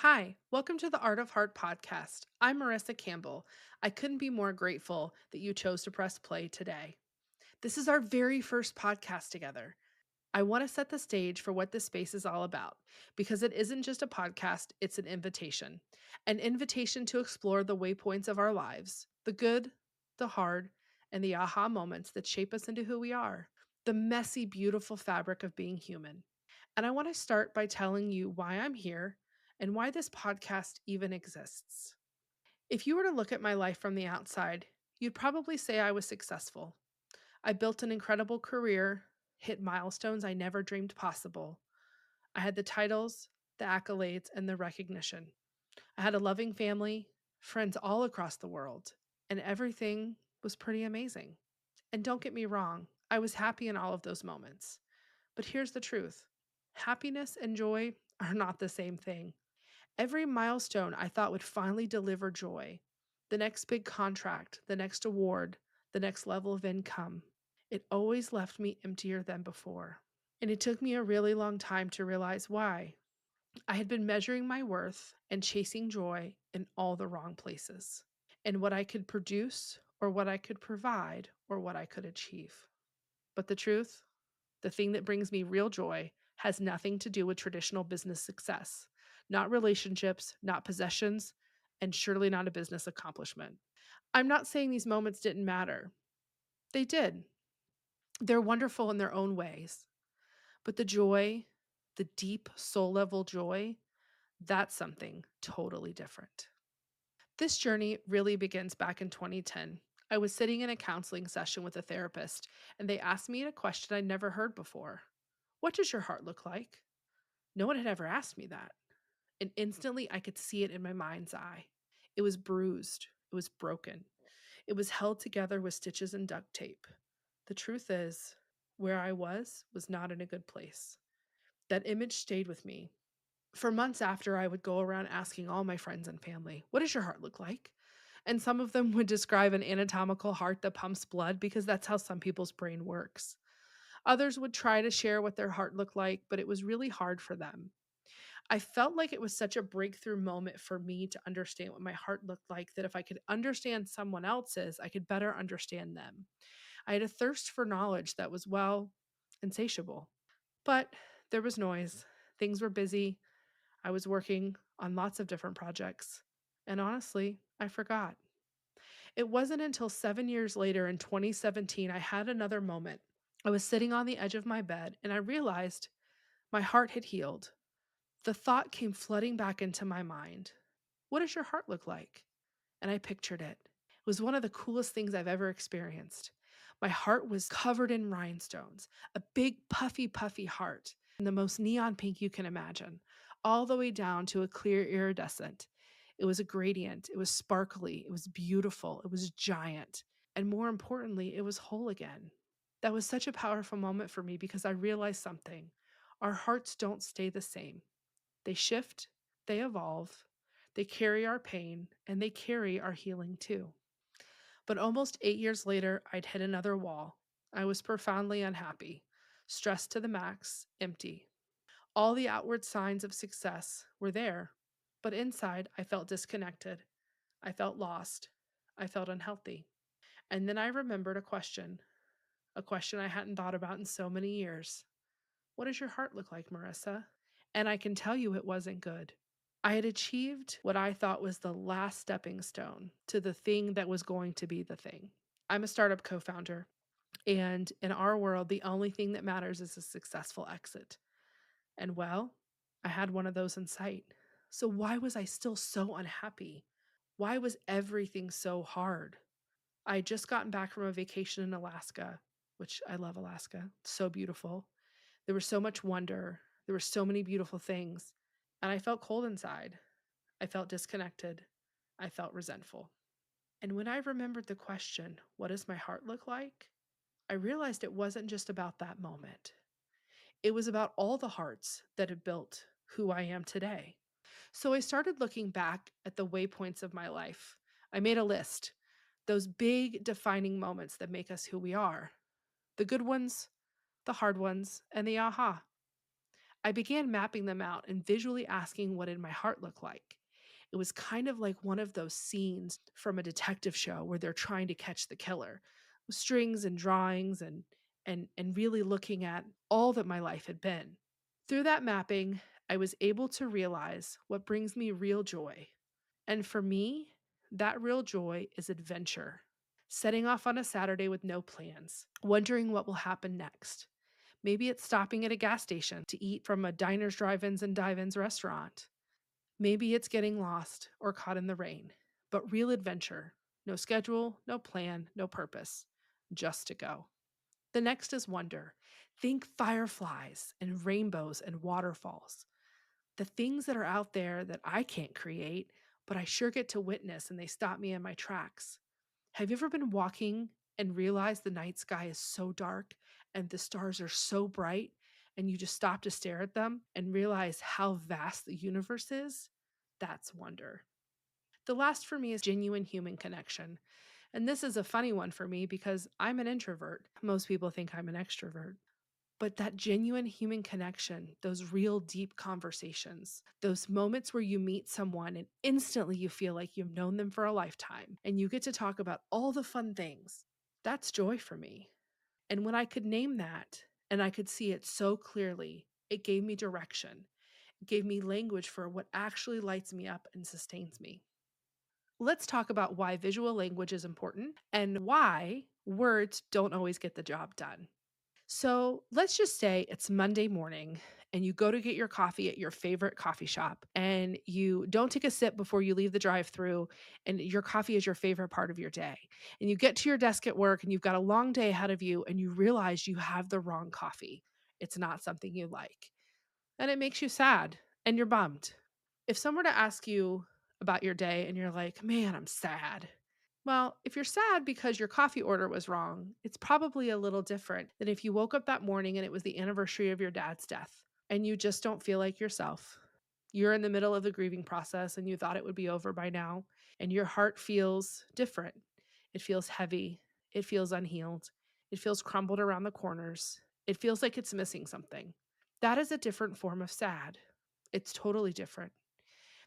Hi, welcome to the Art of Heart podcast. I'm Marissa Campbell. I couldn't be more grateful that you chose to press play today. This is our very first podcast together. I want to set the stage for what this space is all about because it isn't just a podcast, it's an invitation to explore the waypoints of our lives, the good, the hard, and the aha moments that shape us into who we are, the messy, beautiful fabric of being human. And I want to start by telling you why I'm here and why this podcast even exists. If you were to look at my life from the outside, you'd probably say I was successful. I built an incredible career, hit milestones I never dreamed possible. I had the titles, the accolades, and the recognition. I had a loving family, friends all across the world, and everything was pretty amazing. And don't get me wrong, I was happy in all of those moments. But here's the truth: happiness and joy are not the same thing. Every milestone I thought would finally deliver joy, the next big contract, the next award, the next level of income, it always left me emptier than before. And it took me a really long time to realize why. I had been measuring my worth and chasing joy in all the wrong places, in what I could produce, or what I could provide, or what I could achieve. But the truth, the thing that brings me real joy, has nothing to do with traditional business success, not relationships, not possessions, and surely not a business accomplishment. I'm not saying these moments didn't matter. They did. They're wonderful in their own ways. But the joy, the deep soul level joy, that's something totally different. This journey really begins back in 2010. I was sitting in a counseling session with a therapist, and they asked me a question I'd never heard before. What does your heart look like? No one had ever asked me that. And instantly I could see it in my mind's eye. It was bruised. It was broken. It was held together with stitches and duct tape. The truth is, where I was not in a good place. That image stayed with me. For months after, I would go around asking all my friends and family, what does your heart look like? And some of them would describe an anatomical heart that pumps blood because that's how some people's brain works. Others would try to share what their heart looked like, but it was really hard for them. I felt like it was such a breakthrough moment for me to understand what my heart looked like that if I could understand someone else's, I could better understand them. I had a thirst for knowledge that was, well, insatiable. But there was noise. Things were busy. I was working on lots of different projects. And honestly, I forgot. It wasn't until 7 years later in 2017 I had another moment. I was sitting on the edge of my bed and I realized my heart had healed. The thought came flooding back into my mind. What does your heart look like? And I pictured it. It was one of the coolest things I've ever experienced. My heart was covered in rhinestones, a big, puffy heart, in the most neon pink you can imagine, all the way down to a clear iridescent. It was a gradient. It was sparkly. It was beautiful. It was giant. And more importantly, it was whole again. That was such a powerful moment for me because I realized something. Our hearts don't stay the same. They shift, they evolve, they carry our pain, and they carry our healing too. But almost 8 years later, I'd hit another wall. I was profoundly unhappy, stressed to the max, empty. All the outward signs of success were there, but inside I felt disconnected. I felt lost. I felt unhealthy. And then I remembered a question I hadn't thought about in so many years. What does your heart look like, Marissa? And I can tell you it wasn't good. I had achieved what I thought was the last stepping stone to the thing that was going to be the thing. I'm a startup co founder, and in our world, the only thing that matters is a successful exit. And well, I had one of those in sight. So why was I still so unhappy? Why was everything so hard? I had just gotten back from a vacation in Alaska, which I love Alaska. It's so beautiful. There was so much wonder. There were so many beautiful things. And I felt cold inside. I felt disconnected. I felt resentful. And when I remembered the question, what does my heart look like? I realized it wasn't just about that moment. It was about all the hearts that had built who I am today. So I started looking back at the waypoints of my life. I made a list, those big defining moments that make us who we are, the good ones, the hard ones, and the aha. I began mapping them out and visually asking what did my heart look like. It was kind of like one of those scenes from a detective show where they're trying to catch the killer, with strings and drawings and really looking at all that my life had been. Through that mapping, I was able to realize what brings me real joy. And for me, that real joy is adventure. Setting off on a Saturday with no plans, wondering what will happen next. Maybe it's stopping at a gas station to eat from a diners, drive-ins, and dive-ins restaurant. Maybe it's getting lost or caught in the rain. But real adventure. No schedule, no plan, no purpose. Just to go. The next is wonder. Think fireflies and rainbows and waterfalls. The things that are out there that I can't create, but I sure get to witness and they stop me in my tracks. Have you ever been walking and realized the night sky is so dark and the stars are so bright and you just stop to stare at them and realize how vast the universe is? That's wonder. The last for me is genuine human connection. And this is a funny one for me because I'm an introvert. Most people think I'm an extrovert. But that genuine human connection, those real deep conversations, those moments where you meet someone and instantly you feel like you've known them for a lifetime and you get to talk about all the fun things, that's joy for me. And when I could name that and I could see it so clearly, it gave me direction. It gave me language for what actually lights me up and sustains me. Let's talk about why visual language is important and why words don't always get the job done. So let's just say it's Monday morning and you go to get your coffee at your favorite coffee shop and you don't take a sip before you leave the drive through and your coffee is your favorite part of your day. And you get to your desk at work and you've got a long day ahead of you and you realize you have the wrong coffee. It's not something you like. And it makes you sad and you're bummed. If someone were to ask you about your day and you're like, man, I'm sad. Well, if you're sad because your coffee order was wrong, it's probably a little different than if you woke up that morning and it was the anniversary of your dad's death and you just don't feel like yourself. You're in the middle of the grieving process and you thought it would be over by now, and your heart feels different. It feels heavy. It feels unhealed. It feels crumbled around the corners. It feels like it's missing something. That is a different form of sad. It's totally different.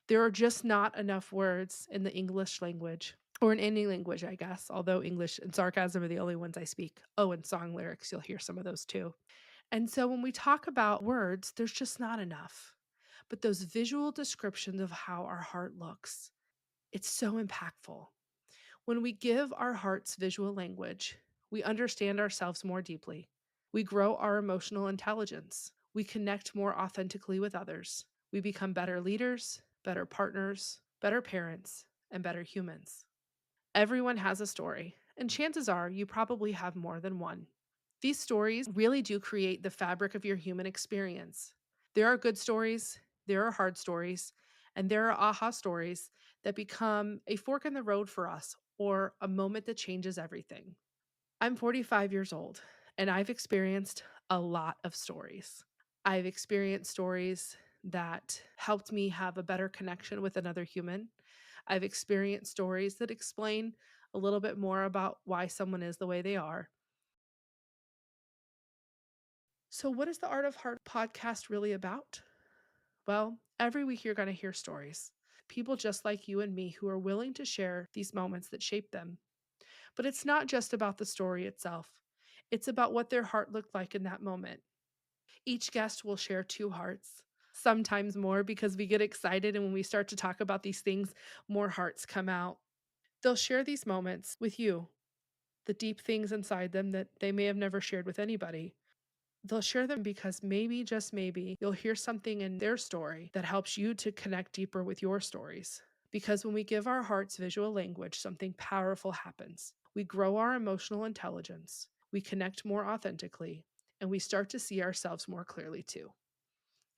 There are just not enough words in the English language, or in any language, I guess, although English and sarcasm are the only ones I speak. Oh, and song lyrics, you'll hear some of those too. And so when we talk about words, there's just not enough. But those visual descriptions of how our heart looks, it's so impactful. When we give our hearts visual language, we understand ourselves more deeply. We grow our emotional intelligence. We connect more authentically with others. We become better leaders, better partners, better parents, and better humans. Everyone has a story, and chances are you probably have more than one. These stories really do create the fabric of your human experience. There are good stories, there are hard stories, and there are aha stories that become a fork in the road for us or a moment that changes everything. I'm 45 years old, and I've experienced a lot of stories. I've experienced stories that helped me have a better connection with another human. I've experienced stories that explain a little bit more about why someone is the way they are. So, what is the Art of Heart podcast really about? Well, every week you're going to hear stories. People just like you and me who are willing to share these moments that shape them. But it's not just about the story itself, it's about what their heart looked like in that moment. Each guest will share two hearts, sometimes more because we get excited, and when we start to talk about these things, more hearts come out. They'll share these moments with you, the deep things inside them that they may have never shared with anybody. They'll share them because maybe, just maybe, you'll hear something in their story that helps you to connect deeper with your stories. Because when we give our hearts visual language, something powerful happens. We grow our emotional intelligence, we connect more authentically, and we start to see ourselves more clearly too.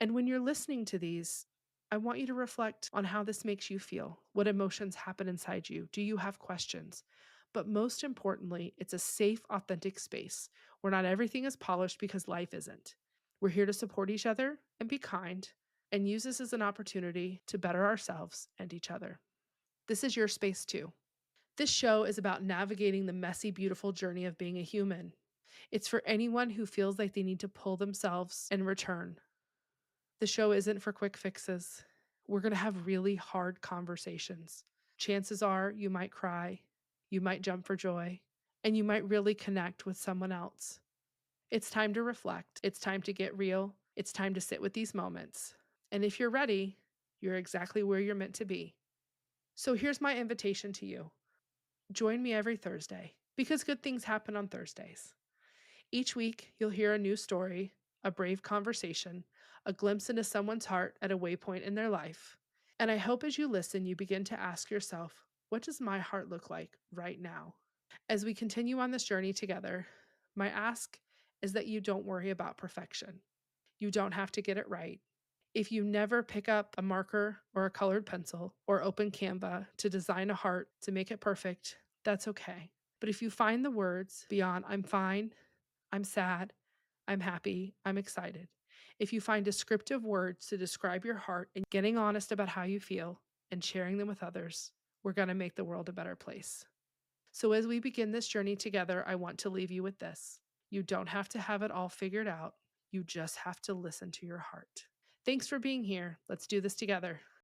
And when you're listening to these, I want you to reflect on how this makes you feel. What emotions happen inside you? Do you have questions? But most importantly, it's a safe, authentic space where not everything is polished because life isn't. We're here to support each other and be kind and use this as an opportunity to better ourselves and each other. This is your space too. This show is about navigating the messy, beautiful journey of being a human. It's for anyone who feels like they need to pull themselves and return. The show isn't for quick fixes. We're going to have really hard conversations. Chances are you might cry, you might jump for joy, and you might really connect with someone else. It's time to reflect. It's time to get real. It's time to sit with these moments. And if you're ready, you're exactly where you're meant to be. So here's my invitation to you. Join me every Thursday because good things happen on Thursdays. Each week, you'll hear a new story, a brave conversation, a glimpse into someone's heart at a waypoint in their life. And I hope as you listen, you begin to ask yourself, what does my heart look like right now? As we continue on this journey together, my ask is that you don't worry about perfection. You don't have to get it right. If you never pick up a marker or a colored pencil or open Canva to design a heart to make it perfect, that's okay. But if you find the words beyond I'm fine, I'm sad, I'm happy, I'm excited, if you find descriptive words to describe your heart and getting honest about how you feel and sharing them with others, we're going to make the world a better place. So as we begin this journey together, I want to leave you with this. You don't have to have it all figured out. You just have to listen to your heart. Thanks for being here. Let's do this together.